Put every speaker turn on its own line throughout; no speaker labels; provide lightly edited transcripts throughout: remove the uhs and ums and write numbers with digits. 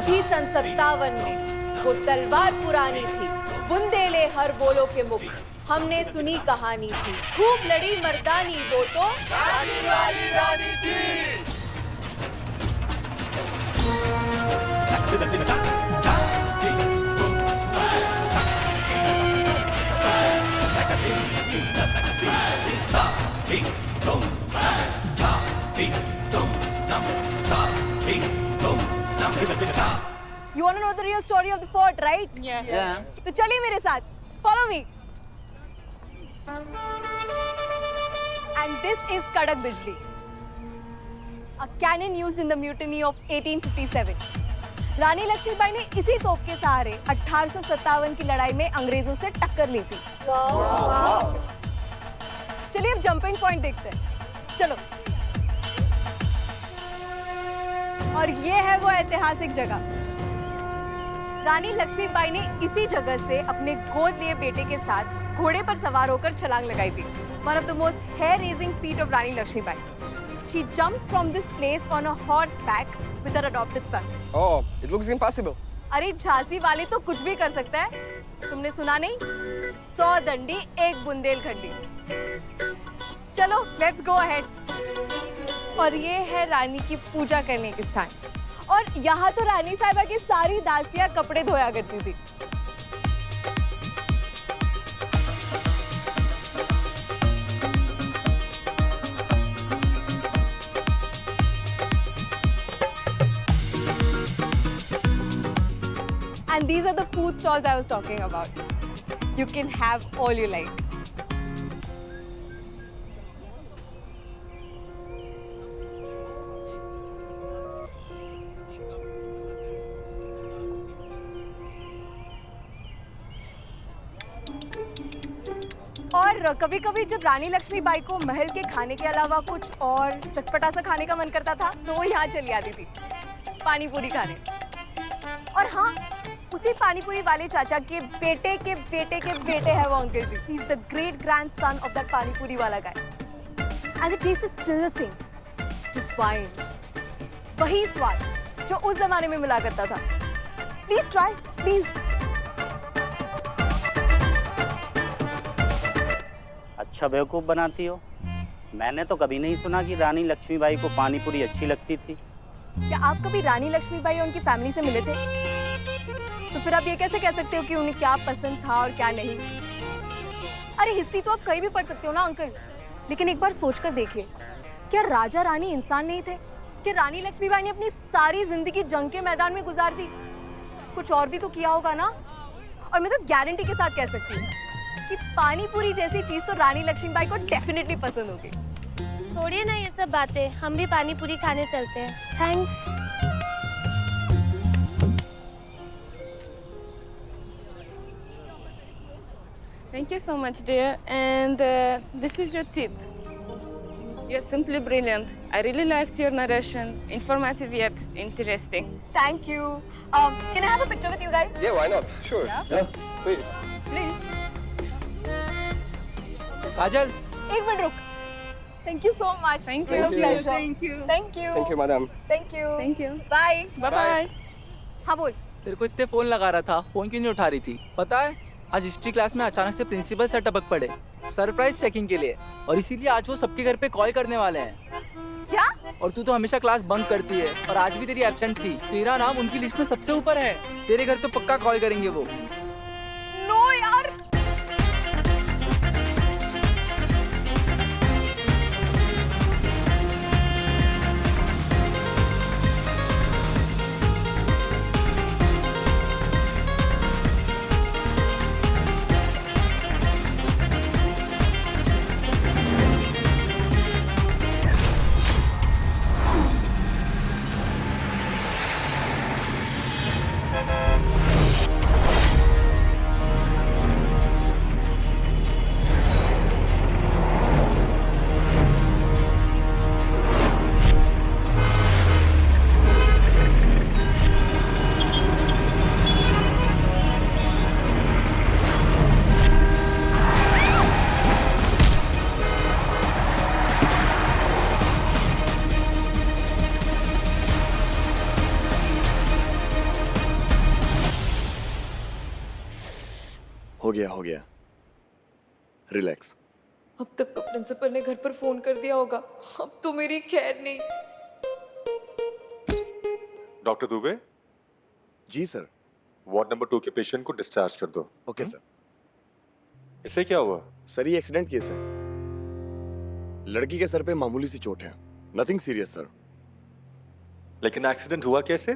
थी सन 57 में, वो तलवार पुरानी थी, बुंदेले हर बोलो के मुख, हमने सुनी कहानी थी, खूब लड़ी मर्दानी वो तो
रानी वाली रानी थी।
You want to know the real story of the fort, right?
Yeah.
तो चलिए मेरे साथ, follow me. And this is Kadak Bijli, a cannon used in the mutiny of 1857. रानी लक्ष्मीबाई ने इसी तोप के सहारे 1857 की लड़ाई में अंग्रेजों से टक्कर ली थी। चलिए अब जंपिंग पॉइंट देखते हैं, चलो। और ये है वो ऐतिहासिक जगह। रानी लक्ष्मीबाई ने इसी जगह से अपने गोद लिए बेटे के साथ घोड़े पर सवार होकर छलांग लगाई थी। One of the most hair-raising feat of Rani Lakshmibai. She jumped from this place on a horseback with her adopted son.
Oh, it looks impossible.
अरे झांसी वाले तो कुछ भी कर सकता है, तुमने सुना नहीं? 100 दंडी एक बुंदेलखंडी। चलो, let's go ahead. और ये है रानी की पूजा करने के स्थान। और यहाँ तो रानी साहिबा की सारी दासियाँ कपड़े धोया करती थी। And these are the food stalls I was talking about. You can have all you like. और कभी-कभी जब रानी लक्ष्मीबाई को महल के खाने के अलावा कुछ और चटपटा सा खाने का मन करता था, तो वो यहाँ चली आती थी, पानी पूरी खाने। और हाँ, उसी पानीपुरी वाले चाचा के बेटे के बेटे के बेटे है वो uncle ji. He is the great grandson of that panipuri वाला guy. And the taste is still the same. Divine. वही स्वाद जो उस जमाने में मिला करता था। Please try, please.
अच्छा बेवकूफ़ बनाती हो। मैंने तो कभी नहीं सुना कि रानी लक्ष्मीबाई को पानीपुरी अच्छी लगती थी।
क्या आप कभी रानी लक्ष्मीबाई और उनकी फैमिली से मिले थे? तो फिर आप ये कैसे कह सकते हो कि उन्हें क्या पसंद था और क्या नहीं? अरे हिस्ट्री तो आप कहीं भी पढ़ सकते हो ना अंकल, लेकिन एक बार सोचकर देखिए, क्या राजा रानी इंसान नहीं थे? कि रानी लक्ष्मीबाई ने अपनी सारी जिंदगी जंग के मैदान में गुजार दी, कुछ और भी तो किया होगा ना। और मैं तो गारंटी के साथ कह सकती हूँ कि पानीपुरी जैसी चीज तो रानी लक्ष्मीबाई को डेफिनेटली पसंद होगी।
छोड़िए ना ये सब बातें, हम भी पानी पूरी खाने चलते हैं। Thanks.
Thank you so much, dear. And this is your tip. You're simply brilliant. I really liked your narration. Informative yet interesting.
Thank you. Can I have a picture with you guys?
Yeah, why not? Sure. Yeah. Please.
Please.
काजल,
एक minute रुक। Thank you so much.
Thank
It was
you.
a pleasure.
Thank you.
Thank you.
Thank you, madam.
Thank you.
Thank you.
Bye.
Bye bye.
हाँ बोल।
तेरे को इतने phone लगा रहा था, फोन क्यों नहीं उठा रही थी? पता है, आज हिस्ट्री क्लास में अचानक से प्रिंसिपल सर टपक पड़े सरप्राइज चेकिंग के लिए, और इसीलिए आज वो सबके घर पे कॉल करने वाले हैं।
क्या?
और तू तो हमेशा क्लास बंक करती है, और आज भी तेरी एब्सेंट थी। तेरा नाम उनकी लिस्ट में सबसे ऊपर है। तेरे घर तो पक्का कॉल करेंगे वो।
नो यार।
हो गया रिलैक्स।
अब तक तो प्रिंसिपल ने घर पर फोन कर दिया होगा, अब तो मेरी खैर नहीं।
डॉक्टर दुबे,
जी सर।
वार्ड नंबर 2 के पेशेंट को डिस्चार्ज कर दो।
Okay sir.
इसे क्या हुआ?
सर ये एक्सीडेंट केस है, लड़की के सर पे मामूली सी चोट है, नथिंग सीरियस सर।
लेकिन एक्सीडेंट हुआ कैसे?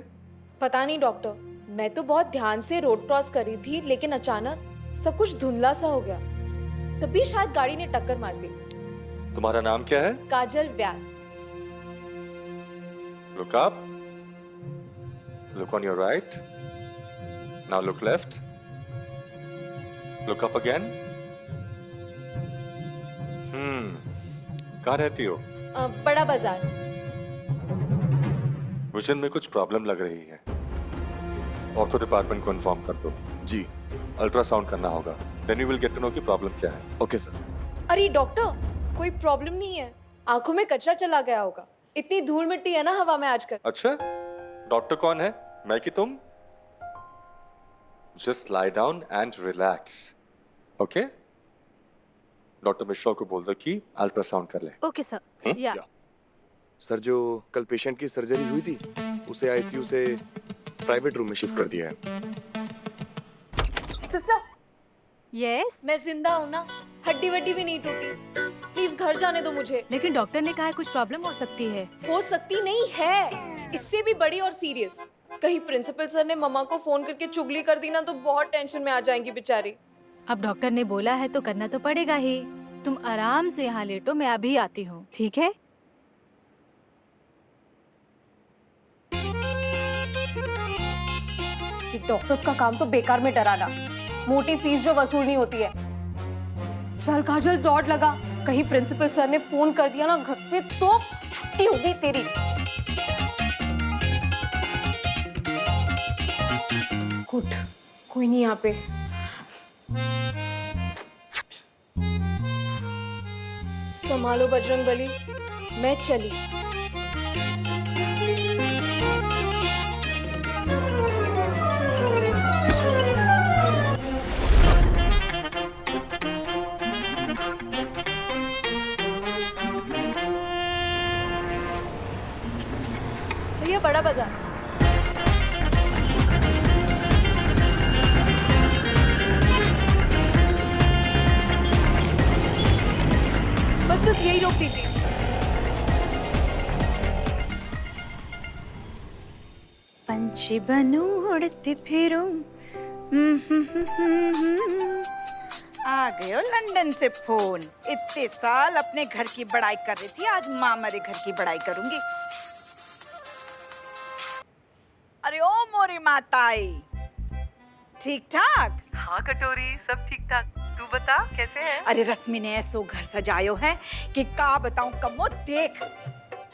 पता नहीं डॉक्टर, मैं तो बहुत ध्यान से रोड क्रॉस कर रही थी, लेकिन अचानक सब कुछ धुंधला सा हो गया, तभी शायद गाड़ी ने टक्कर मार दी।
तुम्हारा नाम क्या है?
काजल व्यास।
Look up. Look on your right. Now look left. Look up again. कहाँ रहती हो?
बड़ा बाजार।
विजन में कुछ प्रॉब्लम लग रही है, ऑर्थो डिपार्टमेंट को इन्फॉर्म कर दो।
जी।
अल्ट्रासाउंड करना होगा, then you will get to know कि प्रॉब्लम क्या है।
Okay sir.
अरे डॉक्टर, कोई प्रॉब्लम नहीं है, आंखों में कचरा चला गया होगा, इतनी धूल मिट्टी है ना हवा में आजकल।
अच्छा, डॉक्टर कौन है, मैं कि तुम? Just lie down and relax, okay? Doctor Mishra को बोल दो कि अल्ट्रासाउंड कर ले।
Okay sir. या
सर जो कल पेशेंट की सर्जरी हुई थी, उसे आईसीयू से प्राइवेट रूम में शिफ्ट कर दिया है।
Sister,
yes.
मैं जिंदा हूँ ना, हड्डी वड्डी भी नहीं टूटी, प्लीज घर जाने दो मुझे।
लेकिन डॉक्टर ने कहा है कुछ प्रॉब्लम हो सकती है।
हो सकती नहीं है, इससे भी बड़ी और सीरियस। कहीं प्रिंसिपल सर ने मम्मा को फोन करके चुगली कर दी ना तो बहुत टेंशन में आ जाएंगी बेचारी।
अब डॉक्टर ने बोला है तो करना तो पड़ेगा ही। तुम आराम से यहाँ लेटो, मैं अभी आती हूँ, ठीक है?
ये डॉक्टर्स का काम तो बेकार में डराना, मोटी फीस जो वसूल नहीं होती है। चल काजल, डॉट लगा, कहीं प्रिंसिपल सर ने फोन कर दिया ना घर पे तो छुट्टी हो गई तेरी। गुड, कोई नहीं यहाँ पे। संभालो बजरंगबली, मैं चली। भैया बड़ा बाजार। बस यही रोक दीजिए।
पंछी बनूं उड़ती फिरूं। आ गए हो लंदन से फोन। इतने साल अपने घर की बड़ाई कर रही थी, आज माँ मेरे घर की बड़ाई करूंगी। अरे ओ मोरी माताई, ठीक ठाक?
हाँ कटोरी, सब ठीक ठाक। तू बता कैसे है?
अरे रश्मि ने ऐसो घर सजायो है कि का बताऊं कमो। देख,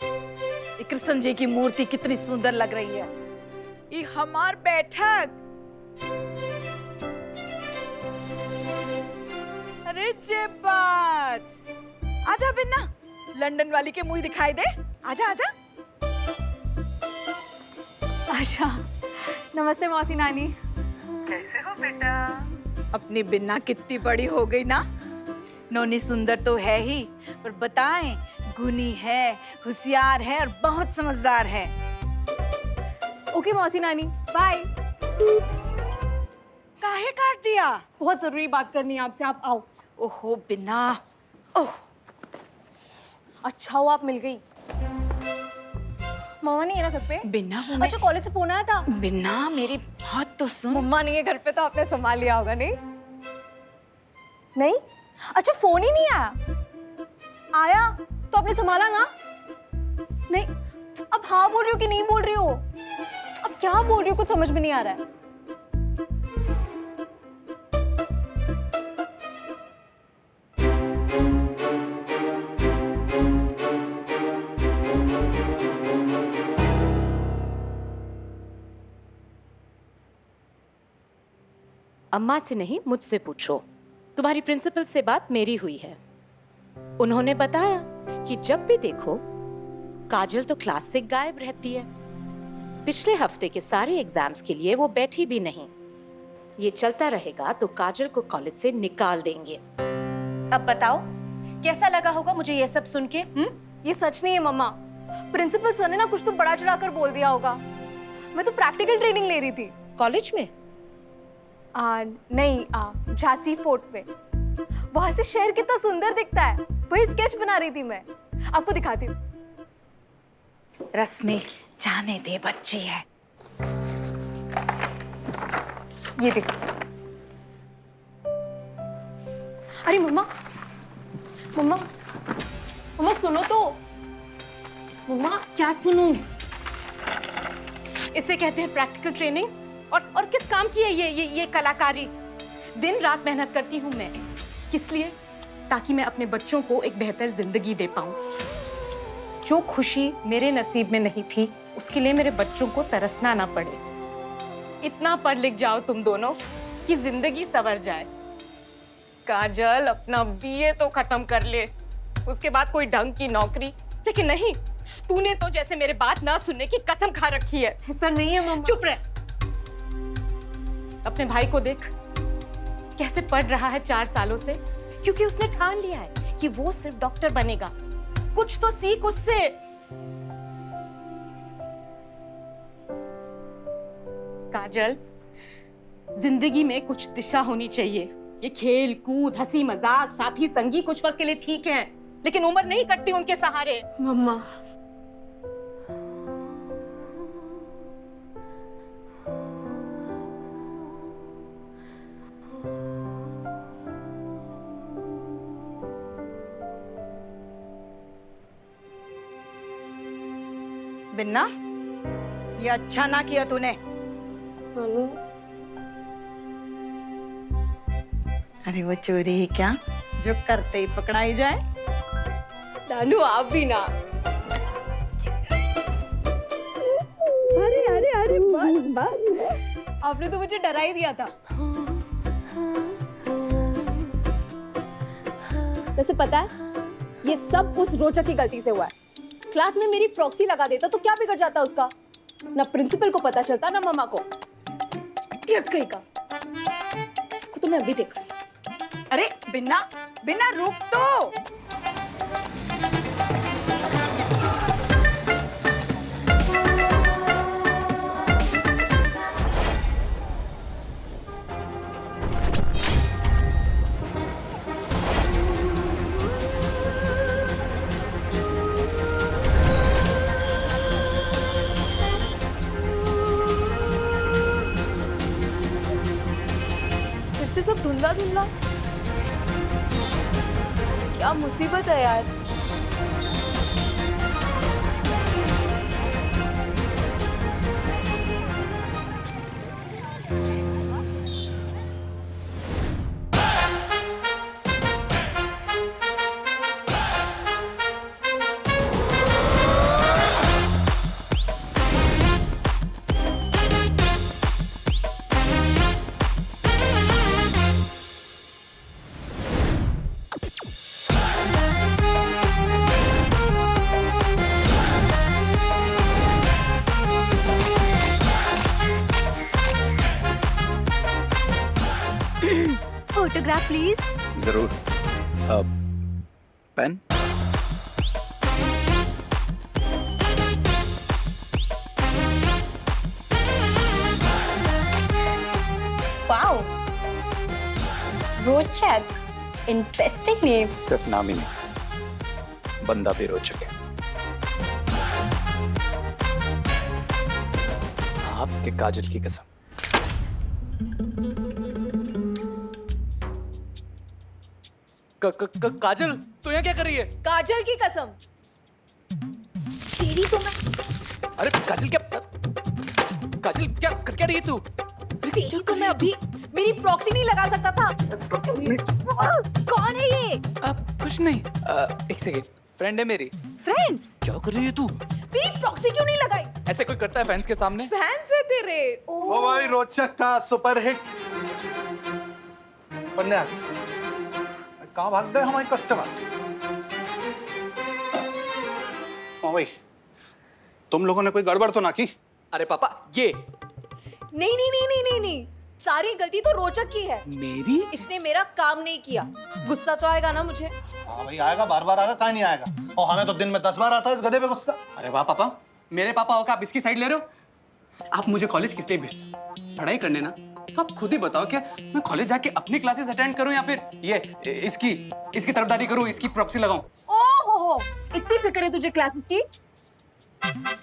ये कृष्ण जी की मूर्ति कितनी सुंदर लग रही है। ये हमार बैठक, अरे जे बात। आजा बिन्ना, लंदन वाली के मुंह दिखाई दे। आजा आजा।
आशा, नमस्ते मौसी नानी।
कैसे हो बेटा?
अपनी बिन्ना कितनी बड़ी हो गई ना। नोनी सुंदर तो है ही, पर बताएं गुनी है, होशियार है और बहुत समझदार है।
ओके मौसी नानी, बाय।
काहे काट दिया?
बहुत जरूरी बात करनी है आपसे, आप आओ।
ओहो बिन्ना, ओह
अच्छा हुआ आप मिल गई। मम्मा नहीं है ना घर पे?
बिन्ना
अच्छा, कॉलेज से फोन आया था?
बिन्ना मेरी बात तो सुन।
मम्मा नहीं है घर पे तो आपने संभाल लिया होगा। नहीं नहीं, अच्छा फोन ही नहीं आया। आया तो आपने संभाला ना? नहीं, अब हाँ बोल रही हो कि नहीं बोल रही हो? अब क्या बोल रही हो, कुछ समझ में नहीं आ रहा है।
अम्मा से नहीं, मुझसे पूछो। तुम्हारी प्रिंसिपल से बात मेरी हुई है। उन्होंने बताया कि जब भी देखो काजल तो क्लास से गायब रहती है। पिछले हफ्ते के सारे एग्जाम्स के लिए वो बैठी भी नहीं। ये चलता रहेगा तो काजल को कॉलेज से निकाल देंगे। अब बताओ कैसा लगा होगा मुझे ये सब सुन के?
ये सच नहीं है मम्मा। प्रिंसिपल सर ने ना कुछ तो बड़ा चढ़ाकर बोल दिया होगा। मैं तो प्रैक्टिकल ट्रेनिंग ले रही थी।
कॉलेज में?
नहीं, झांसी फोर्ट पे। वहां से शहर कितना सुंदर दिखता है, वही स्केच बना रही थी मैं। आपको दिखाती हूँ।
रश्मि जाने दे, बच्ची है।
ये देखो। अरे मम्मा, मम्मा, मम्मा सुनो तो। मम्मा
क्या सुनूं? इसे कहते हैं प्रैक्टिकल ट्रेनिंग। और किस काम की है ये कलाकारी? दिन रात मेहनत करती हूँ मैं। किस लिए? ताकि मैं अपने बच्चों को एक बेहतर जिंदगी दे पाऊं। जो खुशी मेरे नसीब में नहीं थी उसके लिए मेरे बच्चों को तरसना ना पड़े। इतना पढ़ लिख जाओ तुम दोनों कि जिंदगी संवर जाए। काजल अपना बीए तो खत्म कर ले, उसके बाद कोई ढंग की नौकरी। लेकिन नहीं, तूने तो जैसे मेरे बात ना सुनने की कसम खा रखी है।
ऐसा नहीं है मम्मा।
चुप रह। अपने भाई को देख कैसे पढ़ रहा है 4 सालों से, क्योंकि उसने ठान लिया है कि वो सिर्फ डॉक्टर बनेगा। कुछ तो सीख उससे। काजल, जिंदगी में कुछ दिशा होनी चाहिए। ये खेल कूद, हंसी मजाक, साथी संगी कुछ वक्त के लिए ठीक है, लेकिन उम्र नहीं कटती उनके सहारे।
मम्मा
बिन्ना, ये अच्छा ना किया तूने। अरे वो चोरी ही क्या जो करते ही पकड़ाई जाए।
नानू आप भी ना।
अरे अरे अरे बस बस।
आपने तो मुझे डरा ही दिया था। वैसे पता है, ये सब उस रोचक की गलती से हुआ है। क्लास में मेरी प्रॉक्सी लगा देता तो क्या बिगड़ जाता उसका? ना प्रिंसिपल को पता चलता ना मम्मा को। टियट कहीं का। इसको तो मैं अभी देखा।
अरे बिन्ना, बिन्ना रुक तो।
फिर से सब धुंधला धुंधला। क्या मुसीबत है यार।
Photograph please.
जरूर। पेन?
वाओ, रोचक, इंटरेस्टिंग नेम।
सिर्फ नाम ही नहीं, बंदा भी रोचक है। आपके काजल की कसम। काजल, तू यहाँ क्या कर रही है?
काजल की कसम। तेरी तो मैं।
अरे काजल क्या कर क्या रही है तू?
तेरी तो मैं अभी मेरी प्रॉक्सी नहीं लगा सकता था।
कौन है ये?
कुछ नहीं। एक सेकेंड, फ्रेंड है मेरी।
फ्रेंड्स?
क्या कर रही है तू?
मेरी प्रॉक्सी क्यों नहीं लगाई?
ऐसे कोई करता है फैंस के सामने?
फैंस है तेरे।
ओ भाई, रोचक का सुपरहिट उपन्यास। कहाँ भाग गए हमारे कस्टमर? ओ भाई, तुम लोगों ने कोई गड़बड़ तो ना की?
अरे पापा, ये
नहीं नहीं नहीं नहीं नहीं नहीं,
सारी गलती तो रोचक की है।
मेरी?
इसने मेरा काम नहीं किया। गुस्सा तो आएगा ना मुझे?
हाँ भाई आएगा, बार बार आएगा, कहाँ नहीं आएगा। और हमें तो दिन में 10 बार आता है इस गधे पे गुस्सा।
अरे वाह पापा, मेरे पापा होकर आप इसकी साइड ले रहे हो। आप मुझे कॉलेज किस लिए भेजते? पढ़ाई करने ना। तो आप खुद ही बताओ कि मैं कॉलेज जाके अपनी क्लासेस अटेंड करूं या फिर ये इसकी तरफदारी करूं, इसकी प्रॉक्सी लगाऊं।
ओहो, इतनी फिक्र है तुझे क्लासेस की?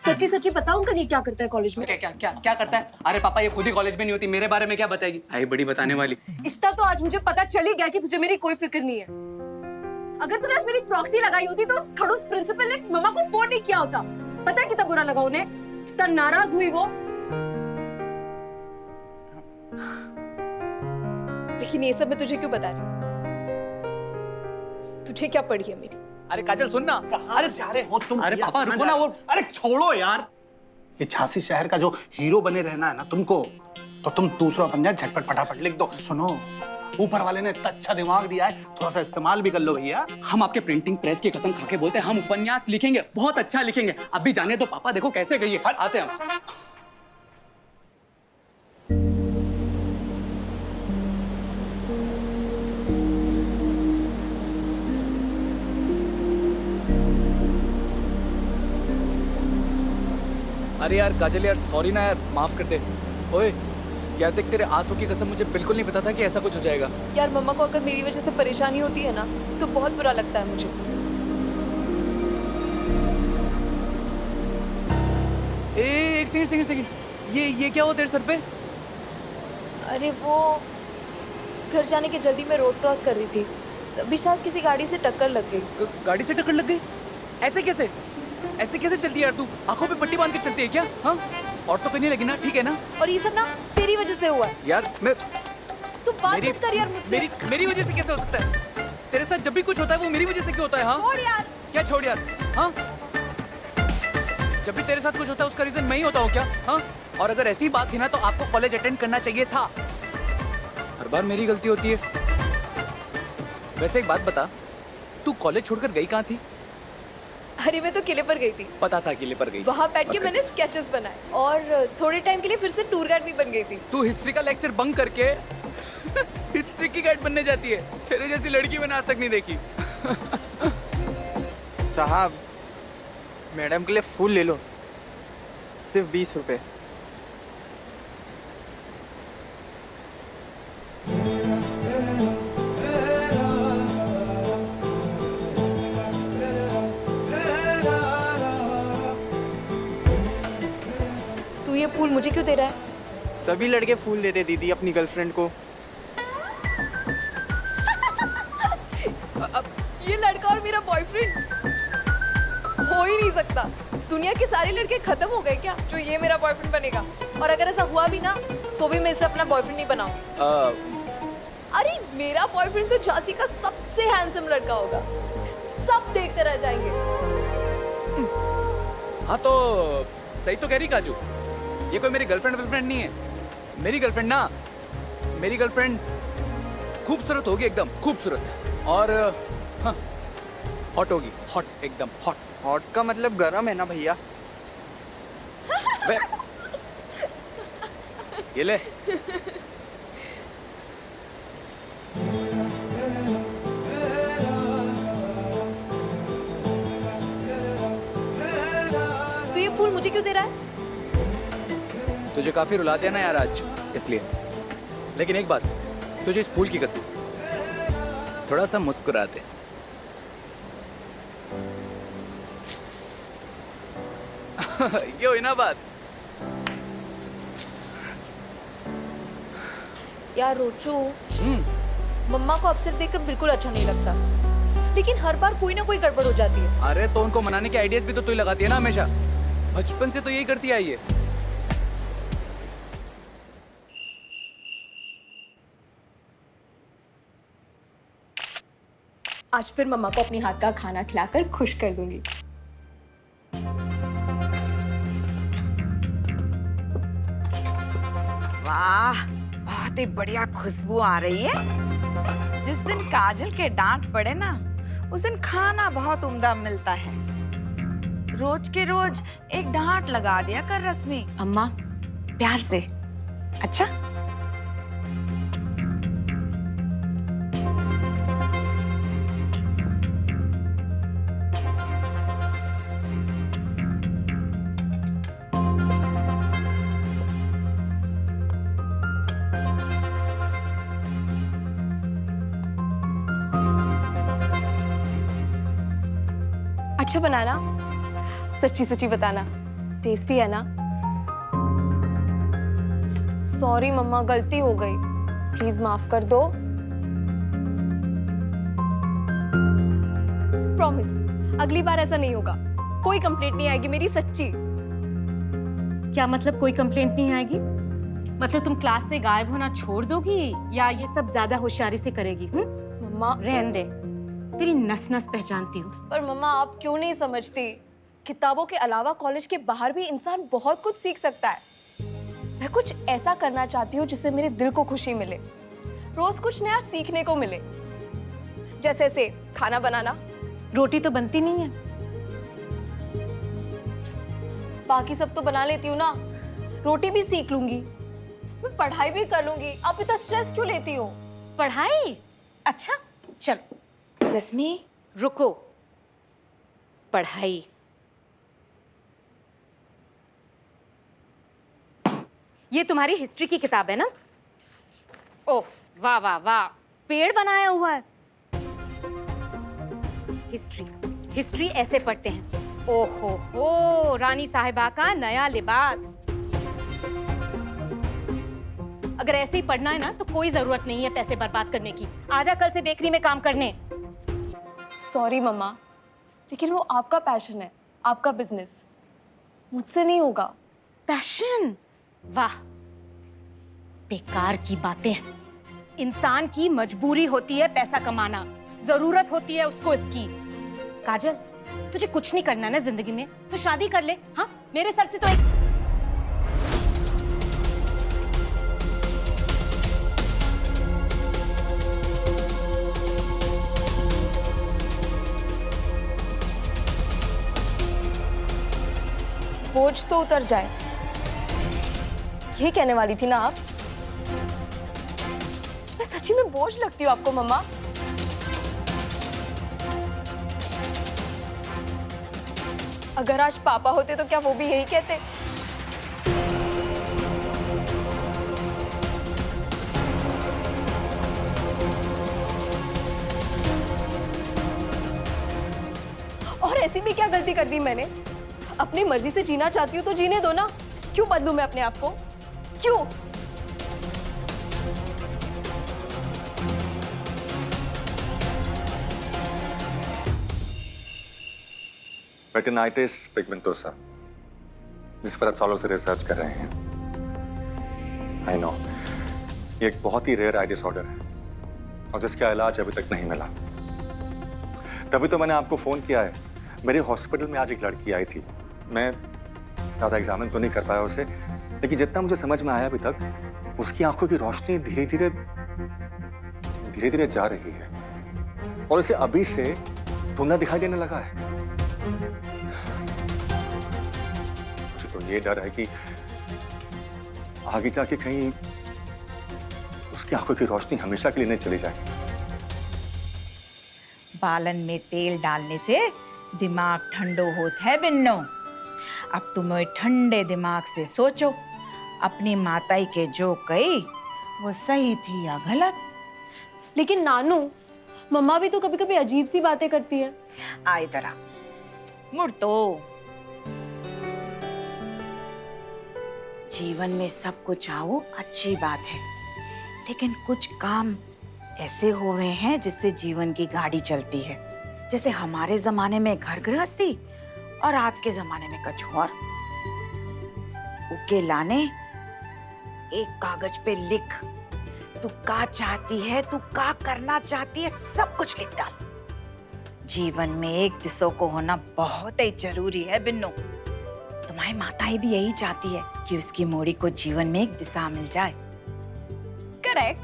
सच्ची सच्ची बताऊं कल ये क्या करता है कॉलेज में?
क्या करता है? अरे पापा ये खुद ही कॉलेज में नहीं होती, मेरे बारे में क्या बताएगी? आई बड़ी बताने वाली।
इतना तो आज मुझे पता चल ही गया कि तुझे मेरी कोई फिक्र नहीं है। अगर तूने आज मेरी प्रॉक्सी लगाई होती तो उस खड़ूस प्रिंसिपल ने मम्मा को फोन नहीं किया होता। पता है कितना बुरा लगा उन्हें, कितना नाराज हुई वो। लेकिन ये सब मैं तुझे क्यों बता रही हूँ? तुझे क्या पड़ी है मेरी?
अरे काजल सुन ना।
अरे जा रहे हो तुम?
अरे पापा रुको ना, वो
अरे छोड़ो यार। ये झांसी शहर का जो हीरो बने रहना है ना तुमको, तो तुम दूसरा बन जाए, झटपट फटाफट लिख दो। सुनो, ऊपर वाले ने इतना अच्छा दिमाग दिया है, थोड़ा सा इस्तेमाल भी कर लो भैया।
हम आपके प्रिंटिंग प्रेस की कसम खा के बोलते हैं, हम उपन्यास लिखेंगे, बहुत अच्छा लिखेंगे। अभी जाने दो पापा, देखो कैसे गई है। आते हैं हम।
अरे यार काजल यार, सॉरी ना यार, माफ कर दे। ओए यार देख, तेरे आंसू की कसम मुझे बिल्कुल नहीं पता था कि ऐसा कुछ हो जाएगा।
यार मम्मा को अगर मेरी वजह से परेशानी होती है ना तो बहुत बुरा लगता है मुझे।
एक सेकंड, ये क्या हुआ तेरे सर पे?
अरे वो घर जाने की जल्दी में रोड क्रॉस कर रही थी, तभी शायद किसी गाड़ी से टक्कर लग गई।
गाड़ी से टक्कर लग गई? ऐसे कैसे चलती है यार तू? आंखों पे पट्टी बांध के चलती है क्या? हाँ, और तो कहीं लगी ना, ठीक है ना?
और ये सब ना तेरी वजह से हुआ है।
यार मैं
तू बात मत कर यार मुझसे।
मेरी वजह से कैसे हो सकता है? तेरे साथ जब भी कुछ होता है वो मेरी वजह से क्यों होता है? हाँ
छोड़ यार।
क्या छोड़ यार? हाँ, जब भी तेरे साथ कुछ होता है उसका रीजन मैं ही होता हूँ क्या? हाँ, और अगर ऐसी बात थी ना तो आपको कॉलेज अटेंड करना चाहिए था। हर बार मेरी गलती होती है। वैसे एक बात बता, तू कॉलेज छोड़कर गई कहाँ थी?
अरे मैं तो किले पर गई थी।
पता था किले पर गई।
वहाँ बैठ के मैंने स्केचेस बनाए और थोड़े टाइम के लिए फिर से टूर गाइड भी बन गई थी।
तू हिस्ट्री का लेक्चर बंक करके हिस्ट्री की गाइड बनने जाती है। तेरे जैसी लड़की मैंने आज तक नहीं देखी।
साहब, मैडम के लिए फूल ले लो, सिर्फ 20 रुपए।
तू ये फूल मुझे क्यों दे रहा है?
सभी लड़के फूल देते दीदी अपनी गर्लफ्रेंड को।
ये लड़का और मेरा बॉयफ्रेंड हो ही नहीं सकता। दुनिया के सारे लड़के खत्म हो गए क्या जो ये मेरा बॉयफ्रेंड बनेगा? और अगर ऐसा हुआ भी ना तो भी मैं इसे अपना बॉयफ्रेंड नहीं बनाऊंगी। अरे मेरा बॉयफ्रेंड तो झांसी का सबसे हैंडसम लड़का होगा, सब देखते रह जाएंगे।
हाँ तो सही तो कह रही काजू, ये कोई मेरी गर्लफ्रेंड नहीं है। मेरी गर्लफ्रेंड खूबसूरत होगी, एकदम खूबसूरत, और हाँ, हॉट होगी, हॉट, एकदम हॉट।
हॉट का मतलब गरम है ना भैया?
ये ले।
तो ये फूल मुझे क्यों दे रहा है?
तुझे काफी रुला दिया ना यार आज, इसलिए। लेकिन एक बात, तुझे इस फूल की कसम, थोड़ा सा मुस्कुराते। ये हुई ना बात।
यार रोचू, मम्मा को अपसेट देखकर बिल्कुल अच्छा नहीं लगता, लेकिन हर बार कोई ना कोई गड़बड़ हो जाती है।
अरे तो उनको मनाने के आइडियाज भी तो तू ही लगाती है ना हमेशा। बचपन से तो यही करती आई है।
आज फिर मम्मा को अपने हाथ का खाना खिलाकर खुश कर दूंगी।
वाह, बहुत ही बढ़िया खुशबू आ रही है। जिस दिन काजल के डांट पड़े ना, उस दिन खाना बहुत उम्दा मिलता है। रोज के रोज एक डांट लगा दिया कर रश्मि।
अम्मा, प्यार से।
अच्छा,
अच्छा बनाना, सच्ची सच्ची बताना, टेस्टी है ना? सॉरी मम्मा, गलती हो गई, प्लीज माफ कर दो। प्रॉमिस, अगली बार ऐसा नहीं होगा, कोई कंप्लेंट नहीं आएगी मेरी, सच्ची।
क्या मतलब कोई कंप्लेंट नहीं आएगी? मतलब तुम क्लास से गायब होना छोड़ दोगी या ये सब ज्यादा होशियारी से करेगी?
मम्मा
रहने दे, तेरी नस नस पहचानती हूँ।
पर मम्मा आप क्यों नहीं समझती, किताबों के अलावा कॉलेज के बाहर भी इंसान बहुत कुछ सीख सकता है। मैं कुछ ऐसा करना चाहती हूँ जिससे मेरे दिल को खुशी मिले, रोज कुछ नया सीखने को मिले, जैसे से खाना बनाना।
रोटी तो बनती नहीं है।
बाकी सब तो बना लेती हूँ ना, रोटी भी सीख लूंगी, मैं पढ़ाई भी कर लूंगी। आप इतना स्ट्रेस क्यों लेती हो?
पढ़ाई? अच्छा चल
रश्मि
रुको, पढ़ाई। ये तुम्हारी हिस्ट्री की किताब है ना? ओह वाह वाह वाह, पेड़ बनाया हुआ है। हिस्ट्री, हिस्ट्री ऐसे पढ़ते हैं। ओहो हो, रानी साहिबा का नया लिबास। अगर ऐसे ही पढ़ना है ना तो कोई जरूरत नहीं है पैसे बर्बाद करने की। आजा कल से बेकरी में काम करने।
सॉरी मम्मा, लेकिन वो आपका पैशन है, आपका बिजनेस, मुझसे नहीं होगा।
पैशन? वाह, बेकार की बातें। इंसान की मजबूरी होती है पैसा कमाना, जरूरत होती है उसको इसकी। काजल, तुझे कुछ नहीं करना ना जिंदगी में तो शादी कर ले। हाँ, मेरे सर से तो एक
बोझ तो उतर जाए, ये कहने वाली थी ना आप? मैं सच्ची में बोझ लगती हूँ आपको मम्मा? अगर आज पापा होते तो क्या वो भी यही कहते? और ऐसी भी क्या गलती कर दी मैंने? अपनी मर्जी से जीना चाहती हूँ तो जीने दो ना, क्यों बदलूं मैं अपने आप को? क्यों?
रेटिनाइटिस पिगमेंटोसा, जिस पर आप सालों से रिसर्च कर रहे हैं। आई नो, ये एक बहुत ही रेयर आई डिसऑर्डर है और जिसका इलाज अभी तक नहीं मिला। तभी तो मैंने आपको फोन किया है। मेरे हॉस्पिटल में आज एक लड़की आई थी। मैं ज़्यादा एग्जामिन तो नहीं कर पाया उसे, लेकिन जितना मुझे समझ में आया अभी तक, उसकी आंखों की रोशनी धीरे धीरे जा रही है और इसे अभी से धुंधला दिखाई देने लगा है। मुझे तो ये डर है कि आगे जाके कहीं उसकी आंखों की रोशनी हमेशा के लिए नहीं चली जाए।
बालन में तेल डालने से दिमाग ठंडो होता है बिन्नो। अब तुम ठंडे दिमाग से सोचो, अपनी माताई के जो कही वो सही थी या गलत?
लेकिन नानू, मम्मा भी तो कभी कभी अजीब सी बातें करती है।
आई तरह मुड़ तो जीवन में सब कुछ आओ अच्छी बात है, लेकिन कुछ काम ऐसे हुए हैं जिससे जीवन की गाड़ी चलती है। जैसे हमारे जमाने में घर गृहस्थी और आज के जमाने में कुछ और। उके लाने एक कागज पे लिख, तू क्या चाहती है, तू क्या करना चाहती है, सब कुछ लिख डाल। जीवन में एक दिशा को होना बहुत ही जरूरी है बिन्नू। तुम्हारी माताएं भी यही चाहती है कि उसकी मोड़ी को जीवन में एक दिशा मिल जाए।
करेक्ट।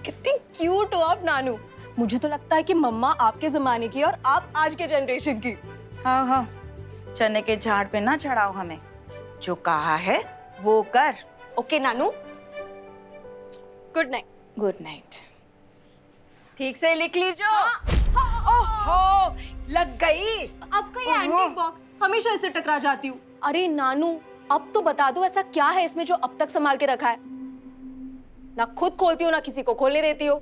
कितनी क्यूट हो आप नानू। मुझे तो लगता है कि मम्मा आपके जमाने की और आप आज के जनरेशन की।
हाँ हाँ, चने के झाड़ पे ना चढ़ाओ हमें, जो कहा है वो कर।
ओके नानू, गुड नाइट।
Good night. ठीक से लिख लीजिए।
ओहो,
लग गई।
आपका ये एंटीक बॉक्स, हमेशा इससे टकरा जाती हूँ। अरे नानू, अब तो बता दो ऐसा क्या है इसमें जो अब तक संभाल के रखा है? ना खुद खोलती हो ना किसी को खोलने देती हो।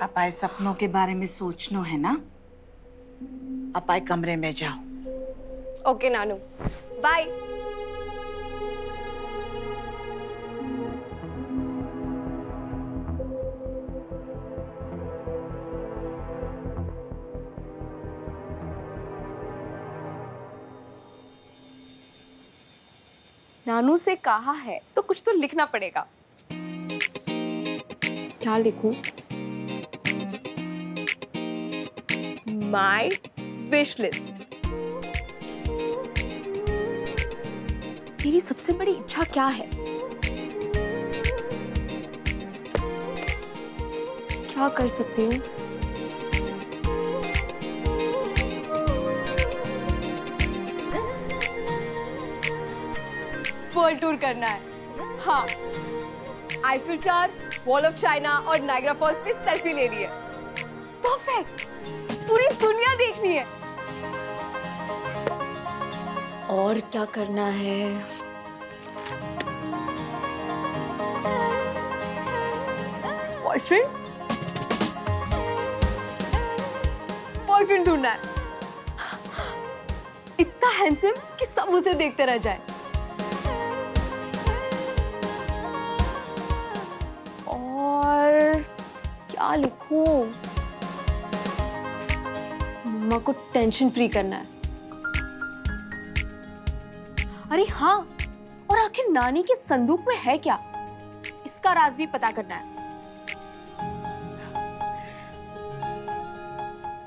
अब आए सपनों के बारे में सोचना है ना। अपाई कमरे में जाओ।
ओके नानू, बाय। नानू से कहा है तो कुछ तो लिखना पड़ेगा। क्या लिखूं? My wish list. मेरी सबसे बड़ी इच्छा क्या है? क्या कर सकती हूँ? वर्ल्ड टूर करना है। हाँ, Eiffel tower, wall of China और नायग्रा फॉल्स पे सेल्फी लेनी है। परफेक्ट, पूरी दुनिया देखनी है। और क्या करना है? बॉयफ्रेंड? बॉयफ्रेंड ढूंढना है, इतना हैंडसम कि सब उसे देखते रह जाए। और क्या लिखूं? मम्मा को टेंशन फ्री करना है। अरे हाँ, और आखिर नानी के संदूक में है क्या, इसका राज भी पता करना है।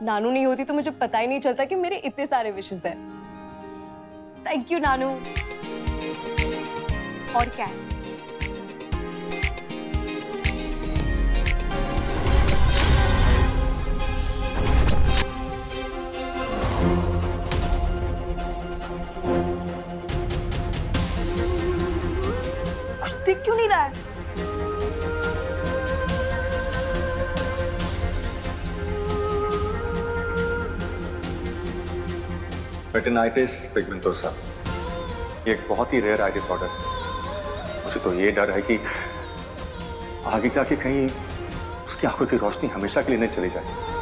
नानू नहीं होती तो मुझे पता ही नहीं चलता कि मेरे इतने सारे विशेस हैं। थैंक यू नानू। और क्या है? कुछ दिख क्यों नहीं रहा है?
रेटिनाइटिस पिगमेंटोसा, ये एक बहुत ही रेयर आई डिसऑर्डर है। मुझे तो ये डर है कि आगे जाके कहीं उसकी आंखों की रोशनी हमेशा के लिए नहीं चली जाए।